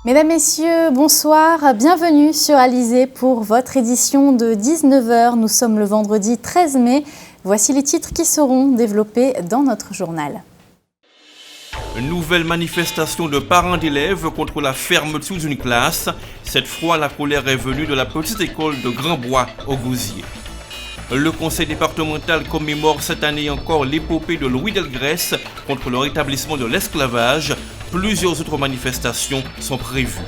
Mesdames, Messieurs, bonsoir, bienvenue sur Alizé pour votre édition de 19h. Nous sommes le vendredi 13 mai. Voici les titres qui seront développés dans notre journal. Une nouvelle manifestation de parents d'élèves contre la fermeture d'une classe. Cette fois, la colère est venue de la petite école de Grand-Bois au Gosier. Le conseil départemental commémore cette année encore l'épopée de Louis Delgrès contre le rétablissement de l'esclavage. Plusieurs autres manifestations sont prévues.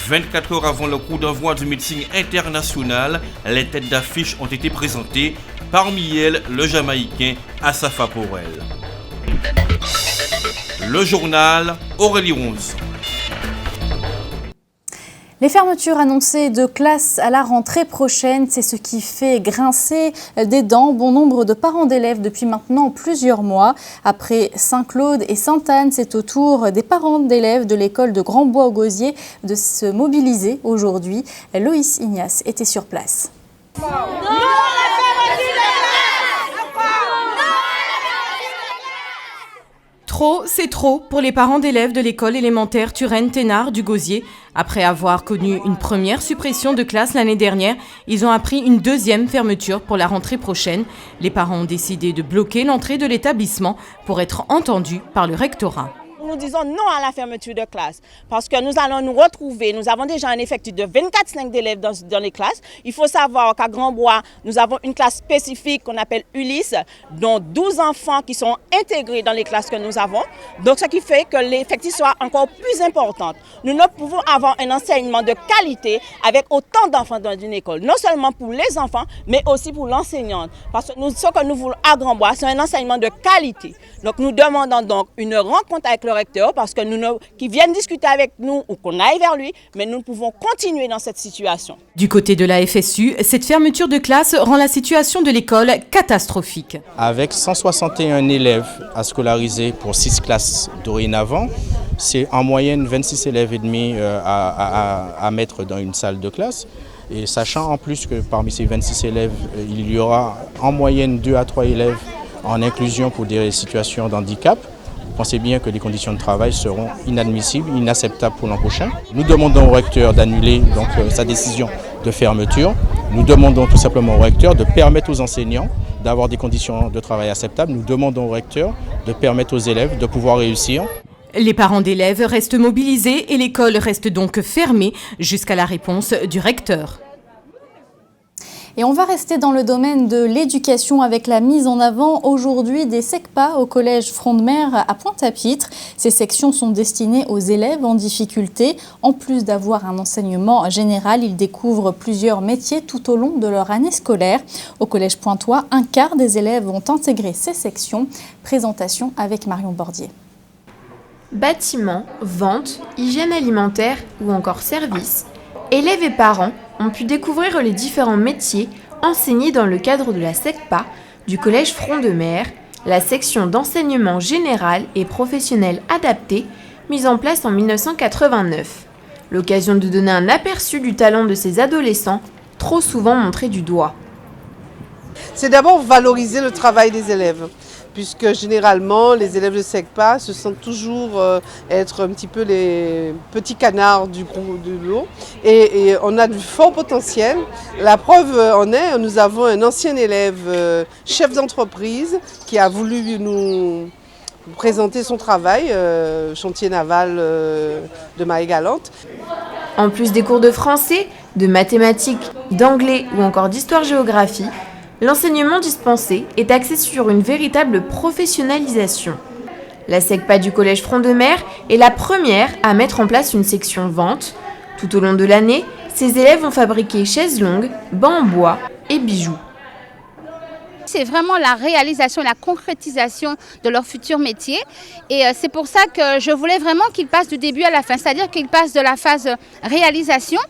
24 heures avant le coup d'envoi du meeting international, les têtes d'affiche ont été présentées. Parmi elles, le Jamaïcain Assafa Porel. Le journal Aurélie Ronze. Les fermetures annoncées de classes à la rentrée prochaine, c'est ce qui fait grincer des dents bon nombre de parents d'élèves depuis maintenant plusieurs mois. Après Saint-Claude et Sainte-Anne, c'est au tour des parents d'élèves de l'école de Grand-Bois au Gosier de se mobiliser aujourd'hui. Loïs Ignace était sur place. Trop, c'est trop pour les parents d'élèves de l'école élémentaire Turenne-Thénard du Gosier. Après avoir connu une première suppression de classe l'année dernière, ils ont appris une deuxième fermeture pour la rentrée prochaine. Les parents ont décidé de bloquer l'entrée de l'établissement pour être entendus par le rectorat. Nous disons non à la fermeture de classe parce que nous allons nous retrouver. Nous avons déjà un effectif de 24 d'élèves dans les classes. Il faut savoir qu'à Grand-Bois, nous avons une classe spécifique qu'on appelle Ulysse, dont 12 enfants qui sont intégrés dans les classes que nous avons. Donc, ce qui fait que l'effectif soit encore plus important. Nous ne pouvons avoir un enseignement de qualité avec autant d'enfants dans une école. Non seulement pour les enfants, mais aussi pour l'enseignante. Parce que ce que nous voulons à Grand-Bois, c'est un enseignement de qualité. Donc, nous demandons donc une rencontre avec le recteur parce que qui viennent discuter avec nous ou qu'on aille vers lui, mais nous pouvons continuer dans cette situation. Du côté de la FSU, cette fermeture de classe rend la situation de l'école catastrophique. Avec 161 élèves à scolariser pour 6 classes dorénavant, c'est en moyenne 26 élèves et demi à mettre dans une salle de classe. Et sachant en plus que parmi ces 26 élèves, il y aura en moyenne 2 à 3 élèves en inclusion pour des situations d'handicap, vous pensez bien que les conditions de travail seront inadmissibles, inacceptables pour l'an prochain. Nous demandons au recteur d'annuler donc sa décision de fermeture. Nous demandons tout simplement au recteur de permettre aux enseignants d'avoir des conditions de travail acceptables. Nous demandons au recteur de permettre aux élèves de pouvoir réussir. Les parents d'élèves restent mobilisés et l'école reste donc fermée jusqu'à la réponse du recteur. Et on va rester dans le domaine de l'éducation avec la mise en avant aujourd'hui des SECPA au collège Front de Mer à Pointe-à-Pitre. Ces sections sont destinées aux élèves en difficulté. En plus d'avoir un enseignement général, ils découvrent plusieurs métiers tout au long de leur année scolaire. Au collège pointois, un quart des élèves ont intégré ces sections. Présentation avec Marion Bordier. Bâtiments, vente, hygiène alimentaire ou encore services, élèves et parents ont pu découvrir les différents métiers enseignés dans le cadre de la SECPA du collège Front de Mer, la section d'enseignement général et professionnel adapté mise en place en 1989. L'occasion de donner un aperçu du talent de ces adolescents, trop souvent montrés du doigt. C'est d'abord valoriser le travail des élèves, puisque généralement les élèves de SECPA se sentent toujours être un petit peu les petits canards du lot et on a du fort potentiel. La preuve en est, nous avons un ancien élève chef d'entreprise qui a voulu nous présenter son travail, chantier naval de Marie-Galante. En plus des cours de français, de mathématiques, d'anglais ou encore d'histoire-géographie, l'enseignement dispensé est axé sur une véritable professionnalisation. La SECPA du collège Front de Mer est la première à mettre en place une section vente. Tout au long de l'année, ces élèves vont fabriquer chaises longues, bancs en bois et bijoux. C'est vraiment la réalisation, la concrétisation de leur futur métier. Et c'est pour ça que je voulais vraiment qu'ils passent du début à la fin, c'est-à-dire qu'ils passent de la phase réalisation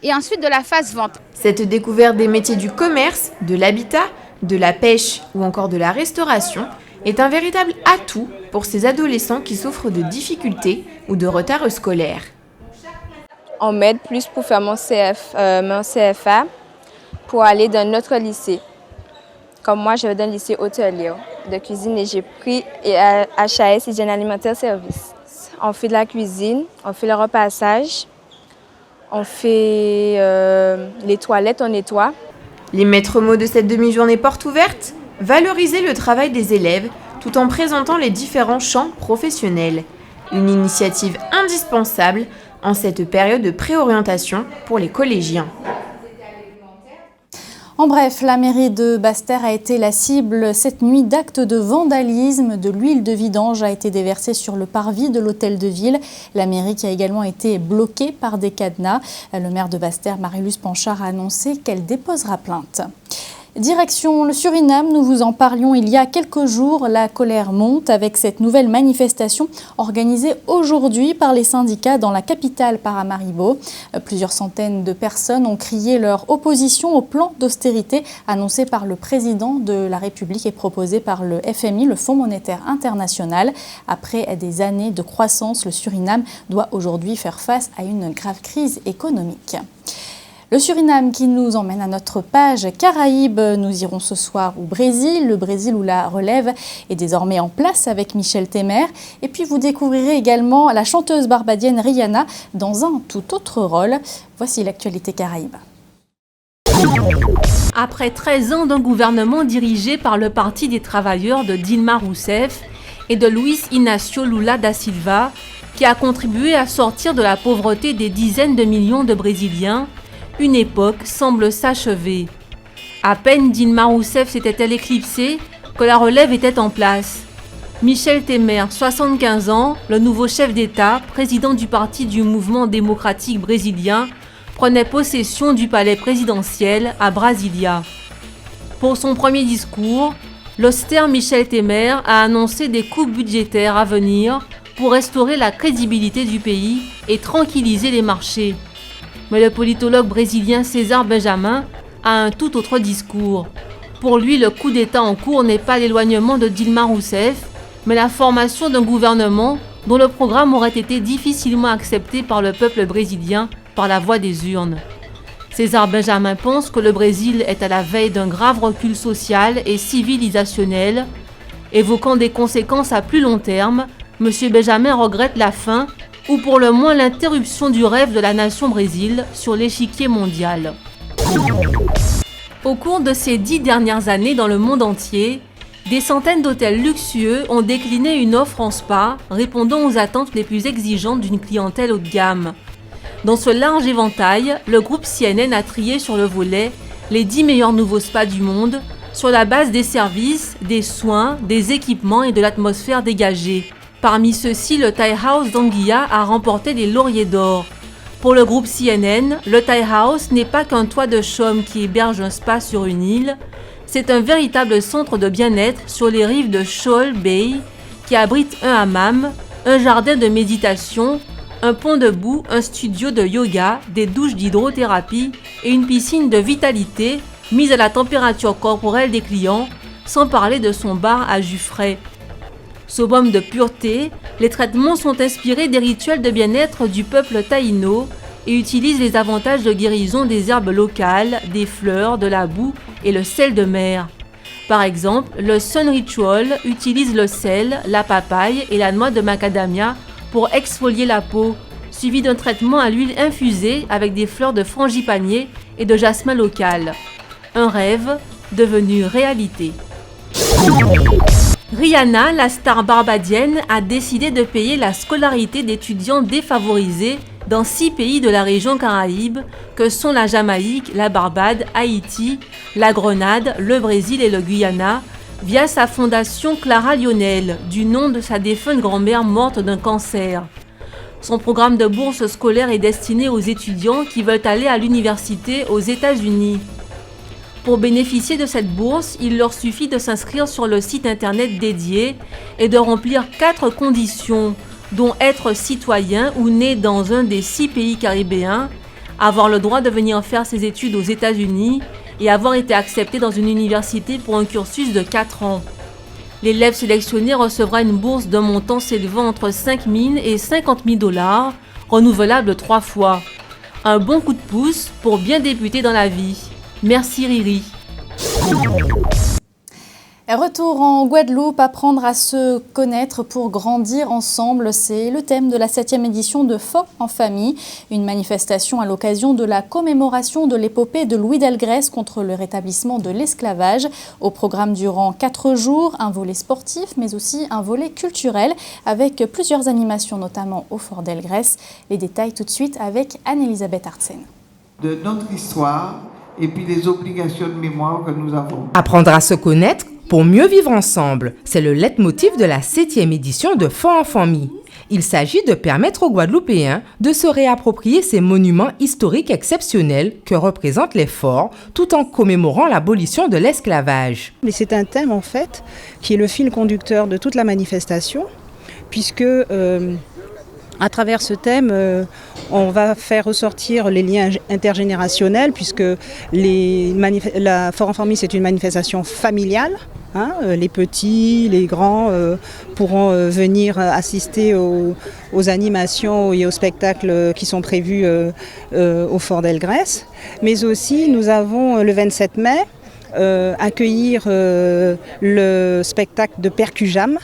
et ensuite de la phase vente. Cette découverte des métiers du commerce, de l'habitat, de la pêche ou encore de la restauration est un véritable atout pour ces adolescents qui souffrent de difficultés ou de retards scolaires. On m'aide plus pour faire mon CFA pour aller dans notre lycée. Comme moi, je vais dans le lycée hôtelier de cuisine et j'ai pris HAS, hygiène alimentaire service. on fait de la cuisine, on fait le repassage, on fait les toilettes, on nettoie. Les maîtres mots de cette demi-journée porte ouverte, valoriser le travail des élèves tout en présentant les différents champs professionnels. Une initiative indispensable en cette période de préorientation pour les collégiens. En bref, la mairie de Basse-Terre a été la cible cette nuit d'actes de vandalisme. De l'huile de vidange a été déversée sur le parvis de l'hôtel de ville. La mairie qui a également été bloquée par des cadenas. Le maire de Basse-Terre, Marie-Luce Panchard, a annoncé qu'elle déposera plainte. Direction le Suriname, nous vous en parlions il y a quelques jours. La colère monte avec cette nouvelle manifestation organisée aujourd'hui par les syndicats dans la capitale Paramaribo. Plusieurs centaines de personnes ont crié leur opposition au plan d'austérité annoncé par le président de la République et proposé par le FMI, le Fonds monétaire international. Après des années de croissance, le Suriname doit aujourd'hui faire face à une grave crise économique. Le Suriname qui nous emmène à notre page Caraïbes. Nous irons ce soir au Brésil, le Brésil où la relève est désormais en place avec Michel Temer. Et puis vous découvrirez également la chanteuse barbadienne Rihanna dans un tout autre rôle. Voici l'actualité Caraïbe. Après 13 ans d'un gouvernement dirigé par le Parti des travailleurs de Dilma Rousseff et de Luiz Inácio Lula da Silva, qui a contribué à sortir de la pauvreté des dizaines de millions de Brésiliens, une époque semble s'achever. À peine Dilma Rousseff s'était-elle éclipsée que la relève était en place. Michel Temer, 75 ans, le nouveau chef d'État, président du Parti du Mouvement démocratique brésilien, prenait possession du palais présidentiel à Brasilia. Pour son premier discours, l'austère Michel Temer a annoncé des coupes budgétaires à venir pour restaurer la crédibilité du pays et tranquilliser les marchés. Mais le politologue brésilien César Benjamin a un tout autre discours. Pour lui, le coup d'État en cours n'est pas l'éloignement de Dilma Rousseff, mais la formation d'un gouvernement dont le programme aurait été difficilement accepté par le peuple brésilien par la voie des urnes. César Benjamin pense que le Brésil est à la veille d'un grave recul social et civilisationnel. Évoquant des conséquences à plus long terme, M. Benjamin regrette la fin ou pour le moins l'interruption du rêve de la nation Brésil sur l'échiquier mondial. Au cours de ces 10 dernières années dans le monde entier, des centaines d'hôtels luxueux ont décliné une offre en spa répondant aux attentes les plus exigeantes d'une clientèle haut de gamme. Dans ce large éventail, le groupe CNN a trié sur le volet les 10 meilleurs nouveaux spas du monde sur la base des services, des soins, des équipements et de l'atmosphère dégagée. Parmi ceux-ci, le Thai House d'Anguilla a remporté les lauriers d'or. Pour le groupe CNN, le Thai House n'est pas qu'un toit de chaume qui héberge un spa sur une île, c'est un véritable centre de bien-être sur les rives de Shoal Bay qui abrite un hammam, un jardin de méditation, un pont de boue, un studio de yoga, des douches d'hydrothérapie et une piscine de vitalité mise à la température corporelle des clients, sans parler de son bar à jus frais. Summum de pureté, les traitements sont inspirés des rituels de bien-être du peuple taïno et utilisent les avantages de guérison des herbes locales, des fleurs, de la boue et le sel de mer. Par exemple, le Sun Ritual utilise le sel, la papaye et la noix de macadamia pour exfolier la peau, suivi d'un traitement à l'huile infusée avec des fleurs de frangipanier et de jasmin local. Un rêve devenu réalité. Rihanna, la star barbadienne, a décidé de payer la scolarité d'étudiants défavorisés dans 6 pays de la région Caraïbe, que sont la Jamaïque, la Barbade, Haïti, la Grenade, le Brésil et le Guyana, via sa fondation Clara Lionel, du nom de sa défunte grand-mère morte d'un cancer. Son programme de bourse scolaire est destiné aux étudiants qui veulent aller à l'université aux États-Unis. Pour bénéficier de cette bourse, il leur suffit de s'inscrire sur le site internet dédié et de remplir 4 conditions, dont être citoyen ou né dans un des 6 pays caribéens, avoir le droit de venir faire ses études aux États-Unis et avoir été accepté dans une université pour un cursus de 4 ans. L'élève sélectionné recevra une bourse d'un montant s'élevant entre 5 000 et 50 000 $, renouvelable 3 fois. Un bon coup de pouce pour bien débuter dans la vie. Merci Riri. Retour en Guadeloupe, apprendre à se connaître pour grandir ensemble, c'est le thème de la 7e édition de Faux en famille, une manifestation à l'occasion de la commémoration de l'épopée de Louis Delgrès contre le rétablissement de l'esclavage. Au programme durant 4 jours, un volet sportif mais aussi un volet culturel avec plusieurs animations notamment au Fort Delgrès. Les détails tout de suite avec Anne-Elisabeth Artsen. De notre histoire et puis les obligations de mémoire que nous avons. Apprendre à se connaître pour mieux vivre ensemble, c'est le leitmotiv de la 7e édition de Faux en famille. Il s'agit de permettre aux Guadeloupéens de se réapproprier ces monuments historiques exceptionnels que représentent les forts, tout en commémorant l'abolition de l'esclavage. Mais c'est un thème en fait qui est le fil conducteur de toute la manifestation, puisque à travers ce thème, on va faire ressortir les liens intergénérationnels, puisque la Fort en famille, c'est une manifestation familiale. Les petits, les grands pourront venir assister aux animations et aux spectacles qui sont prévus au Fort Delgrès. Mais aussi, nous avons le 27 mai accueillir le spectacle de Percujam,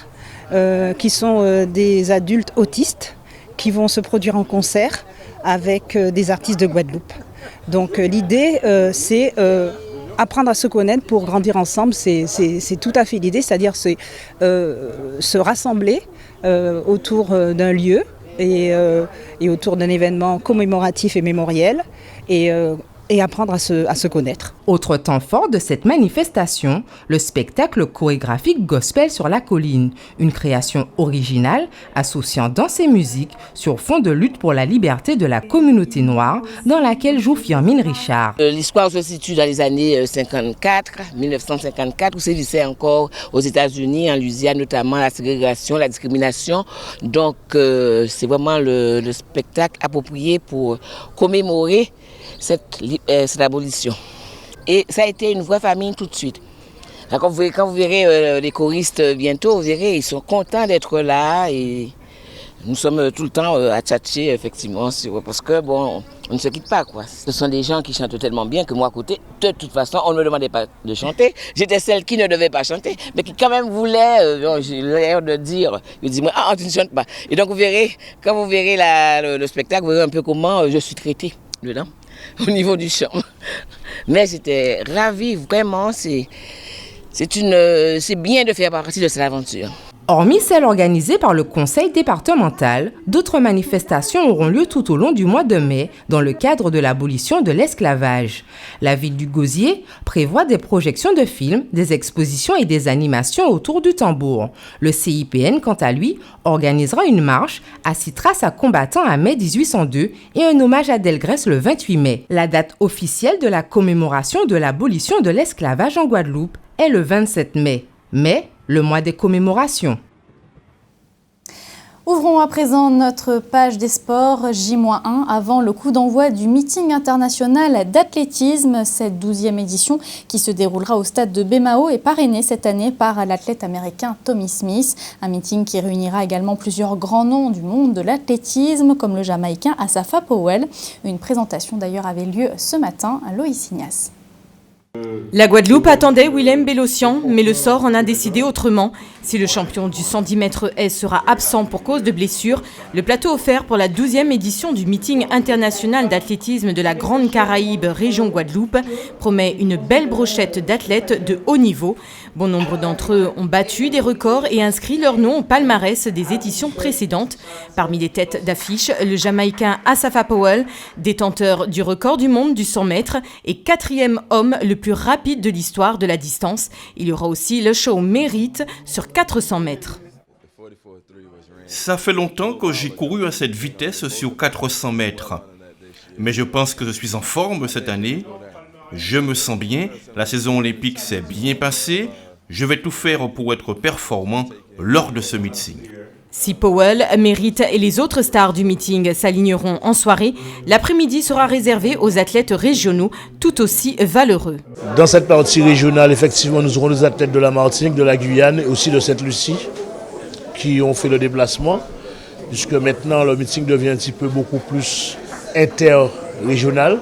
qui sont des adultes autistes qui vont se produire en concert avec des artistes de Guadeloupe. Donc l'idée, c'est apprendre à se connaître pour grandir ensemble, c'est tout à fait l'idée, c'est-à-dire se rassembler autour d'un lieu et autour d'un événement commémoratif et mémoriel et apprendre à se connaître. Autre temps fort de cette manifestation, le spectacle chorégraphique Gospel sur la colline, une création originale associant danse et musique sur fond de lutte pour la liberté de la communauté noire dans laquelle joue Firmin Richard. L'histoire se situe dans les années 1954, où sévissait encore aux États-Unis, en Louisiane notamment, la ségrégation, la discrimination. Donc c'est vraiment le spectacle approprié pour commémorer cette abolition. Et ça a été une vraie famille tout de suite. Quand vous verrez les choristes bientôt, vous verrez, ils sont contents d'être là et nous sommes tout le temps à tchatcher, effectivement, parce que bon, on ne se quitte pas, quoi. Ce sont des gens qui chantent tellement bien que moi, à côté, de toute façon, on ne me demandait pas de chanter. J'étais celle qui ne devait pas chanter, mais qui quand même voulait, j'ai l'air de dire, je dis, moi, tu ne chantes pas. Et donc, vous verrez, quand vous verrez le spectacle, vous verrez un peu comment je suis traitée dedans, au niveau du chant. Mais j'étais ravie, vraiment, c'est bien de faire partie de cette aventure. Hormis celle organisée par le conseil départemental, d'autres manifestations auront lieu tout au long du mois de mai dans le cadre de l'abolition de l'esclavage. La ville du Gosier prévoit des projections de films, des expositions et des animations autour du tambour. Le CIPN, quant à lui, organisera une marche à 6 traces à combattants à mai 1802 et un hommage à Delgrès le 28 mai. La date officielle de la commémoration de l'abolition de l'esclavage en Guadeloupe est le 27 mai. Mais le mois des commémorations. Ouvrons à présent notre page des sports J-1 avant le coup d'envoi du meeting international d'athlétisme. Cette 12e édition qui se déroulera au stade de Bemao est parrainée cette année par l'athlète américain Tommy Smith. Un meeting qui réunira également plusieurs grands noms du monde de l'athlétisme comme le Jamaïcain Asafa Powell. Une présentation d'ailleurs avait lieu ce matin à Loïs Ignace. La Guadeloupe attendait Willem Bellocian, mais le sort en a décidé autrement. Si le champion du 110 mètres S sera absent pour cause de blessure, le plateau offert pour la 12e édition du meeting international d'athlétisme de la Grande Caraïbe région Guadeloupe promet une belle brochette d'athlètes de haut niveau. Bon nombre d'entre eux ont battu des records et inscrit leur nom au palmarès des éditions précédentes. Parmi les têtes d'affiche, le Jamaïcain Asafa Powell, détenteur du record du monde du 100 mètres et 4e homme le plus rapide de l'histoire de la distance. Il y aura aussi le show Mérite sur 400 mètres. Ça fait longtemps que j'ai couru à cette vitesse sur 400 mètres. Mais je pense que je suis en forme cette année. Je me sens bien, la saison olympique s'est bien passée. Je vais tout faire pour être performant lors de ce meeting. Si Powell, Mérite et les autres stars du meeting s'aligneront en soirée, l'après-midi sera réservé aux athlètes régionaux tout aussi valeureux. Dans cette partie régionale, effectivement, nous aurons des athlètes de la Martinique, de la Guyane et aussi de Sainte-Lucie qui ont fait le déplacement, puisque maintenant le meeting devient un petit peu beaucoup plus interrégional.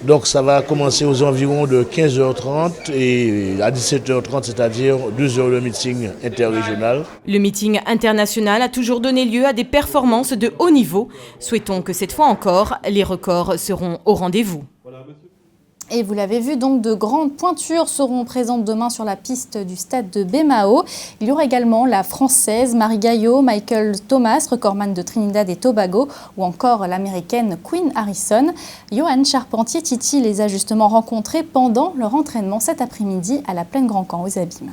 Donc ça va commencer aux environs de 15h30 et à 17h30, c'est-à-dire 2 heures de meeting interrégional. Le meeting international a toujours donné lieu à des performances de haut niveau. Souhaitons que cette fois encore, les records seront au rendez-vous. Et vous l'avez vu, donc de grandes pointures seront présentes demain sur la piste du stade de Bemao. Il y aura également la Française Marie Gaillot, Michael Thomas, recordman de Trinidad et Tobago, ou encore l'Américaine Queen Harrison. Johan Charpentier-Titi les a justement rencontrés pendant leur entraînement cet après-midi à la Plaine Grand Camp aux Abîmes.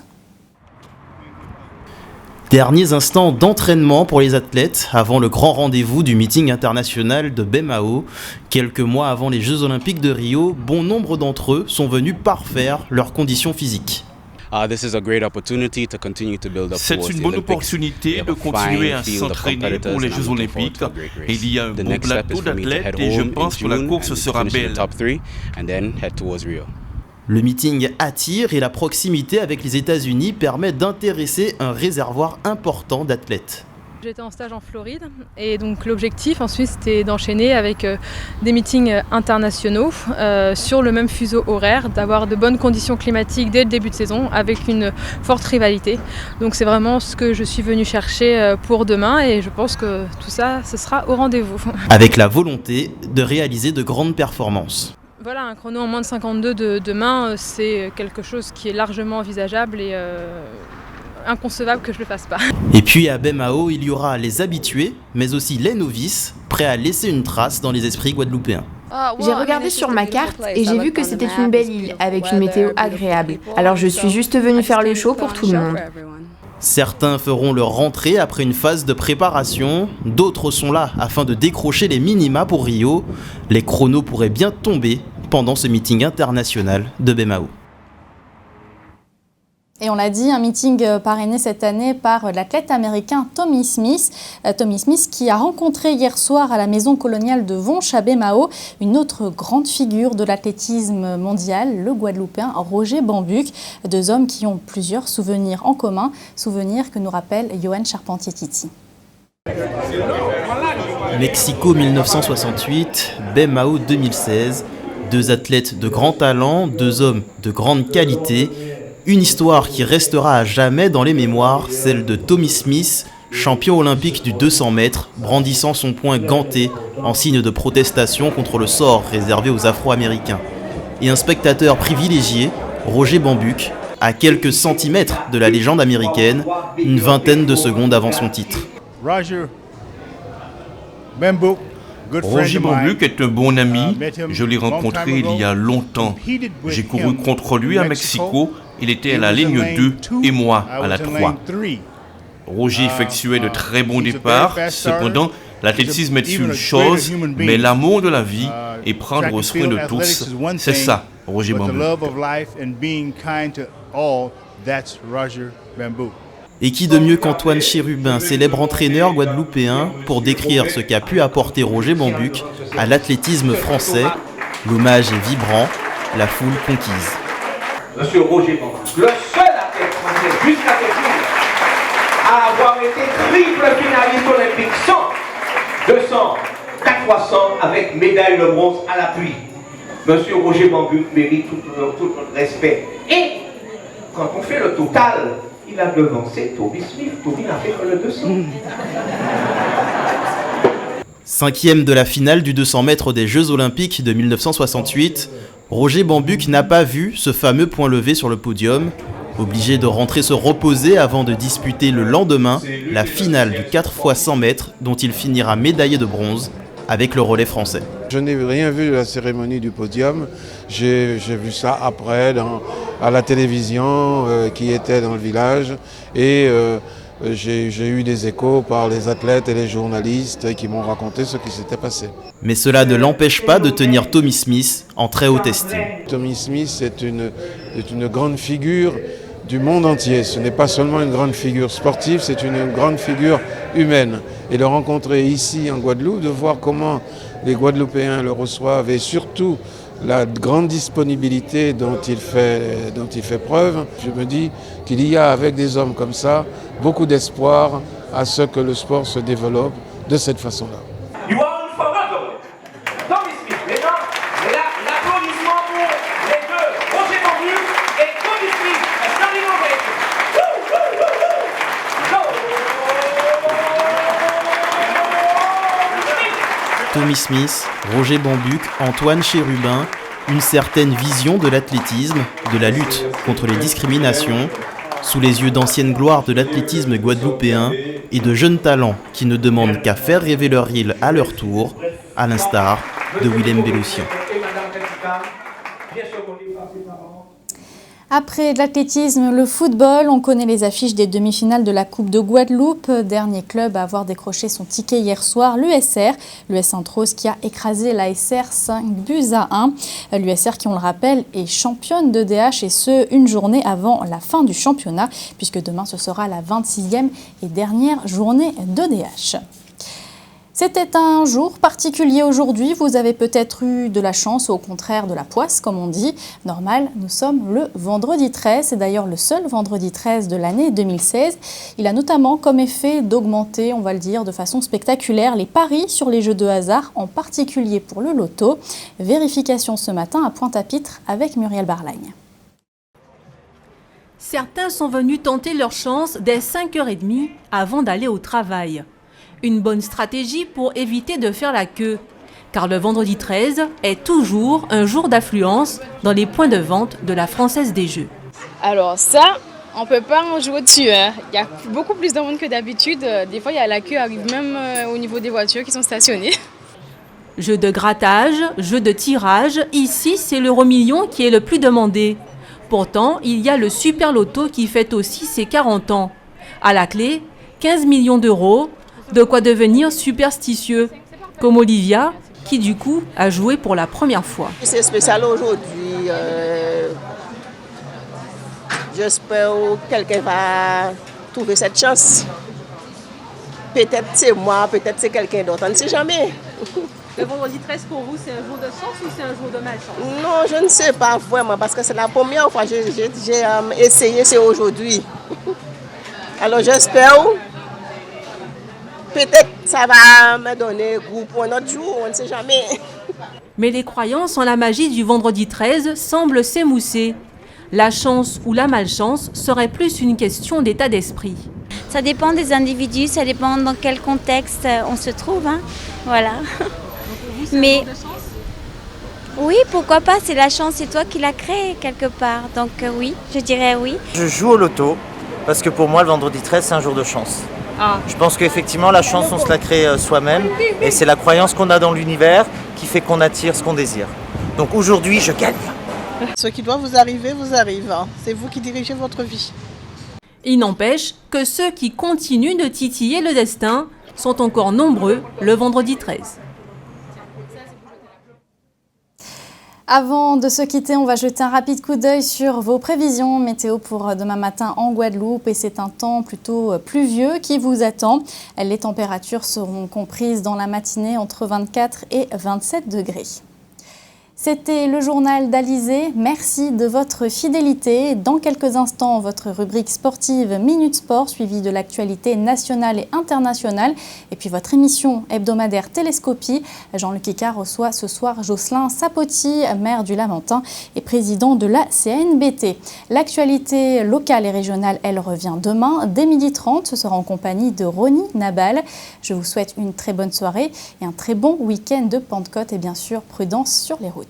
Derniers instants d'entraînement pour les athlètes avant le grand rendez-vous du meeting international de Bemao. Quelques mois avant les Jeux Olympiques de Rio, bon nombre d'entre eux sont venus parfaire leurs conditions physiques. C'est une bonne opportunité de continuer à s'entraîner pour les Jeux Olympiques. Il y a un bon plateau d'athlètes et je pense que la course sera belle. Le meeting attire et la proximité avec les États-Unis permet d'intéresser un réservoir important d'athlètes. J'étais en stage en Floride et donc l'objectif ensuite c'était d'enchaîner avec des meetings internationaux sur le même fuseau horaire, d'avoir de bonnes conditions climatiques dès le début de saison avec une forte rivalité. Donc c'est vraiment ce que je suis venue chercher pour demain et je pense que tout ça, ce sera au rendez-vous. Avec la volonté de réaliser de grandes performances. Voilà, un chrono en moins de 52 de demain, c'est quelque chose qui est largement envisageable et inconcevable que je ne le fasse pas. Et puis à Bemao, il y aura les habitués, mais aussi les novices, prêts à laisser une trace dans les esprits guadeloupéens. J'ai regardé sur ma carte et j'ai vu que c'était une belle île avec une météo agréable. Alors je suis juste venue faire le show pour tout le monde. Certains feront leur rentrée après une phase de préparation, d'autres sont là afin de décrocher les minima pour Rio. Les chronos pourraient bien tomber pendant ce meeting international de Bemao. Et on l'a dit, un meeting parrainé cette année par l'athlète américain Tommy Smith. Tommy Smith qui a rencontré hier soir à la maison coloniale de Vonche à Bemao une autre grande figure de l'athlétisme mondial, le Guadeloupéen Roger Bambuc. Deux hommes qui ont plusieurs souvenirs en commun, souvenirs que nous rappelle Johan Charpentier-Titi. Mexico 1968, Bemao 2016. Deux athlètes de grand talent, deux hommes de grande qualité. Une histoire qui restera à jamais dans les mémoires, celle de Tommy Smith, champion olympique du 200 mètres, brandissant son poing ganté en signe de protestation contre le sort réservé aux Afro-Américains. Et un spectateur privilégié, Roger Bambuc, à quelques centimètres de la légende américaine, une vingtaine de secondes avant son titre. Roger Bambuc est un bon ami, je l'ai rencontré il y a longtemps. J'ai couru contre lui à Mexico, il était à la ligne 2 et moi à la 3. Roger effectuait de très bons départs, cependant l'athlétisme est une chose, mais l'amour de la vie et prendre soin de tous, c'est ça, Roger Bambuc. Et qui de mieux qu'Antoine Chérubin, célèbre entraîneur guadeloupéen, pour décrire ce qu'a pu apporter Roger Bambuc à l'athlétisme français. L'hommage est vibrant, la foule conquise. Monsieur Roger Bambuc, le seul athlète français jusqu'à présent à avoir été triple finaliste olympique 100, 200, 4x100 avec médaille de bronze à l'appui. Monsieur Roger Bambuc mérite tout notre respect. Et quand on fait le total, il a devancé Tommy Smith. Tommy n'a fait que le 200. Cinquième de la finale du 200 mètres des Jeux Olympiques de 1968, Roger Bambuc n'a pas vu ce fameux point levé sur le podium. Obligé de rentrer se reposer avant de disputer le lendemain la finale du 4x100 mètres dont il finira médaillé de bronze avec le relais français. Je n'ai rien vu de la cérémonie du podium. J'ai vu ça après à la télévision qui était dans le village et j'ai eu des échos par les athlètes et les journalistes qui m'ont raconté ce qui s'était passé. Mais cela ne l'empêche pas de tenir Tommy Smith en très haute estime. Tommy Smith est une grande figure du monde entier. Ce n'est pas seulement une grande figure sportive, c'est une grande figure humaine. Et le rencontrer ici en Guadeloupe, de voir comment les Guadeloupéens le reçoivent et surtout la grande disponibilité dont il fait preuve, je me dis qu'il y a avec des hommes comme ça beaucoup d'espoir à ce que le sport se développe de cette façon-là. You are in for Tommy Smith, mesdames, l'applaudissement Tommy Smith, Roger Bambuc, Antoine Chérubin, une certaine vision de l'athlétisme, de la lutte contre les discriminations, sous les yeux d'anciennes gloires de l'athlétisme guadeloupéen et de jeunes talents qui ne demandent qu'à faire rêver leur île à leur tour, à l'instar de Willem Bellossian. Après l'athlétisme, le football, on connaît les affiches des demi-finales de la Coupe de Guadeloupe. Dernier club à avoir décroché son ticket hier soir, l'USR. L'US Sainte-Rose qui a écrasé l'ASR 5-1. L'USR qui, on le rappelle, est championne de DH et ce, une journée avant la fin du championnat, puisque demain ce sera la 26e et dernière journée de DH. C'était un jour particulier aujourd'hui, vous avez peut-être eu de la chance ou au contraire de la poisse comme on dit. Normal, nous sommes le vendredi 13, c'est d'ailleurs le seul vendredi 13 de l'année 2016. Il a notamment comme effet d'augmenter, on va le dire, de façon spectaculaire les paris sur les jeux de hasard, en particulier pour le loto. Vérification ce matin à Pointe-à-Pitre avec Muriel Barlagne. Certains sont venus tenter leur chance dès 5h30 avant d'aller au travail. Une bonne stratégie pour éviter de faire la queue, car le vendredi 13 est toujours un jour d'affluence dans les points de vente de la Française des Jeux. Alors ça, on ne peut pas en jouer dessus. Hein. Il y a beaucoup plus de monde que d'habitude. Des fois, la queue arrive même au niveau des voitures qui sont stationnées. Jeu de grattage, jeu de tirage, ici c'est l'euro-million qui est le plus demandé. Pourtant, il y a le Super Loto qui fête aussi ses 40 ans. À la clé, 15 millions d'euros. De quoi devenir superstitieux, comme Olivia, qui du coup a joué pour la première fois. C'est spécial aujourd'hui. J'espère que quelqu'un va trouver cette chance. Peut-être c'est moi, peut-être c'est quelqu'un d'autre, on ne sait jamais. Le vendredi 13 pour vous, c'est un jour de chance ou c'est un jour de malchance? Non, je ne sais pas vraiment, parce que c'est la première fois que j'ai essayé, c'est aujourd'hui. Alors j'espère... Peut-être ça va me donner goût pour un autre jour, on ne sait jamais. Mais les croyances en la magie du vendredi 13 semblent s'émousser. La chance ou la malchance serait plus une question d'état d'esprit. Ça dépend des individus, ça dépend dans quel contexte on se trouve. Hein. Voilà. Donc pour vous, c'est un jour de chance ? Oui, pourquoi pas, c'est la chance, c'est toi qui l'as créée quelque part. Donc oui, je dirais oui. Je joue au loto parce que pour moi, le vendredi 13, c'est un jour de chance. Ah. Je pense qu'effectivement, la chance, on se la crée soi-même et c'est la croyance qu'on a dans l'univers qui fait qu'on attire ce qu'on désire. Donc aujourd'hui, je gagne. Ce qui doit vous arriver, vous arrive. C'est vous qui dirigez votre vie. Il n'empêche que ceux qui continuent de titiller le destin sont encore nombreux le vendredi 13. Avant de se quitter, on va jeter un rapide coup d'œil sur vos prévisions météo pour demain matin en Guadeloupe. Et c'est un temps plutôt pluvieux qui vous attend. Les températures seront comprises dans la matinée entre 24 et 27 degrés. C'était le journal d'Alizé. Merci de votre fidélité. Dans quelques instants, votre rubrique sportive Minute Sport, suivie de l'actualité nationale et internationale. Et puis votre émission hebdomadaire Télescopie. Jean-Luc Icard reçoit ce soir Jocelyn Sapoti, maire du Lamentin et président de la CNBT. L'actualité locale et régionale, elle revient demain dès 12h30. Ce sera en compagnie de Ronnie Nabal. Je vous souhaite une très bonne soirée et un très bon week-end de Pentecôte et bien sûr prudence sur les routes.